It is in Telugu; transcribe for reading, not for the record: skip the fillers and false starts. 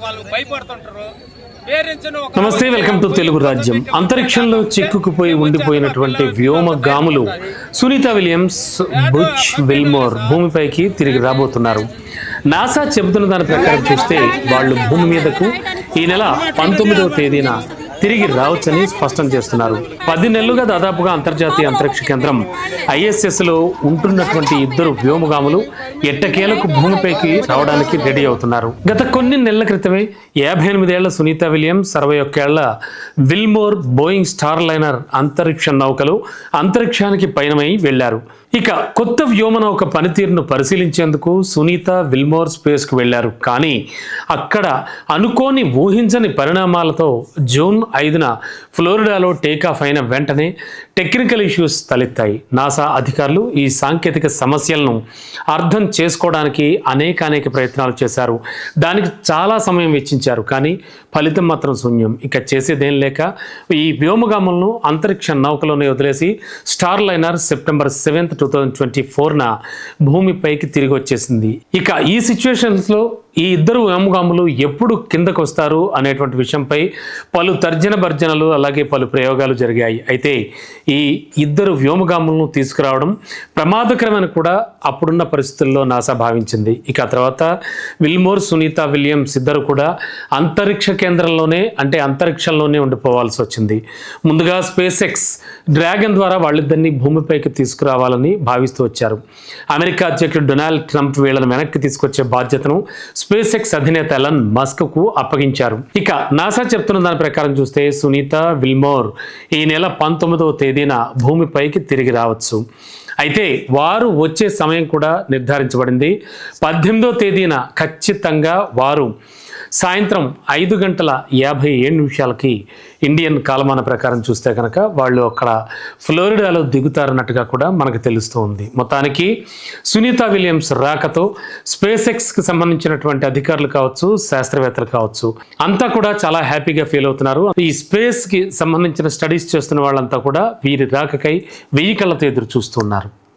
వాళ్ళు భయపడుతుంటారు. నమస్తే, వెల్కమ్ టు తెలుగు రాజ్యం. అంతరిక్షంలో చిక్కుకుపోయి ఉండిపోయినటువంటి వ్యోమగాములు సునీత విలియమ్స్, బుచ్ విల్మోర్ భూమిపైకి తిరిగి రాబోతున్నారు. నాసా చెబుతున్న దాని ప్రకారం చూస్తే వాళ్ళు భూమి మీదకు ఈ నెల 19వ తేదీన తిరిగి రావచ్చని స్పష్టం చేస్తున్నారు. 10 నెలలుగా దాదాపుగా అంతర్జాతీయ అంతరిక్ష కేంద్రం ISS-లో ఉంటున్నటువంటి ఇద్దరు వ్యోమగాములు ఎట్టకేలకు భూమిపైకి రావడానికి రెడీ అవుతున్నారు. గత కొన్ని నెలల క్రితమే 58 ఏళ్ల సునీత విలియమ్స్, 61 ఏళ్ల విల్మోర్ బోయింగ్ స్టార్ లైనర్ అంతరిక్ష నౌకలు అంతరిక్షానికి పయనమై వెళ్లారు. ఇక కొత్త వ్యోమనౌక పనితీరును పరిశీలించేందుకు సునీత విల్మోర్ స్పేస్కు వెళ్లారు. కానీ అక్కడ అనుకోని ఊహించని పరిణామాలతో జూన్ 5న ఫ్లోరిడాలో టేకాఫ్ అయిన వెంటనే టెక్నికల్ ఇష్యూస్ తలెత్తాయి. నాసా అధికారులు ఈ సాంకేతిక సమస్యలను అర్థం చేసుకోవడానికి అనేక ప్రయత్నాలు చేశారు. దానికి చాలా సమయం వెచ్చించారు. కానీ ఫలితం మాత్రం శూన్యం. ఇక చేసేదేం లేక ఈ వ్యోమగాములను అంతరిక్ష నౌకలోనే వదిలేసి స్టార్ లైనర్ సెప్టెంబర్ 7th 2024న భూమిపైకి తిరిగి వచ్చేసింది. ఇక ఈ సిచ్యువేషన్స్లో ఈ ఇద్దరు వ్యోమగాములు ఎప్పుడు కిందకు వస్తారు అనేటువంటి విషయంపై పలు తర్జన భర్జనలు అలాగే పలు ప్రయోగాలు జరిగాయి. అయితే ఈ ఇద్దరు వ్యోమగాములను తీసుకురావడం ప్రమాదకరమని కూడా అప్పుడున్న పరిస్థితుల్లో నాసా భావించింది. ఇక తర్వాత విల్మోర్, సునీత విలియమ్స్ ఇద్దరు కూడా అంతరిక్ష కేంద్రంలోనే అంటే అంతరిక్షంలోనే ఉండిపోవాల్సి వచ్చింది. ముందుగా స్పేస్ ఎక్స్ డ్రాగన్ ద్వారా వాళ్ళిద్దరిని భూమిపైకి తీసుకురావాలని భావిస్తూ వచ్చారు. అమెరికా అధ్యక్షుడు డొనాల్డ్ ట్రంప్ వీళ్ళని వెనక్కి తీసుకొచ్చే బాధ్యతను స్పేస్ ఎక్స్ అధినేత ఎలన్ మస్క్కు అప్పగించారు. ఇక నాసా చెప్తున్న దాని ప్రకారం చూస్తే సునీత విల్మోర్ ఈ నెల 19వ తేదీన భూమిపైకి తిరిగి రావచ్చు. అయితే వారు వచ్చే సమయం కూడా నిర్ధారించబడింది. 18వ తేదీన ఖచ్చితంగా వారు సాయంత్రం 5:57 ఇండియన్ కాలమాన ప్రకారం చూస్తే కనుక వాళ్ళు అక్కడ ఫ్లోరిడాలో దిగుతారన్నట్టుగా కూడా మనకు తెలుస్తూ ఉంది. మొత్తానికి సునీత విలియమ్స్ రాకతో స్పేస్ ఎక్స్కి సంబంధించినటువంటి అధికారులు కావచ్చు, శాస్త్రవేత్తలు కావచ్చు, అంతా కూడా చాలా హ్యాపీగా ఫీల్ అవుతున్నారు. ఈ స్పేస్కి సంబంధించిన స్టడీస్ చేస్తున్న వాళ్ళంతా కూడా వీరి రాకకై 1000 కళ్ళతో ఎదురు చూస్తున్నారు.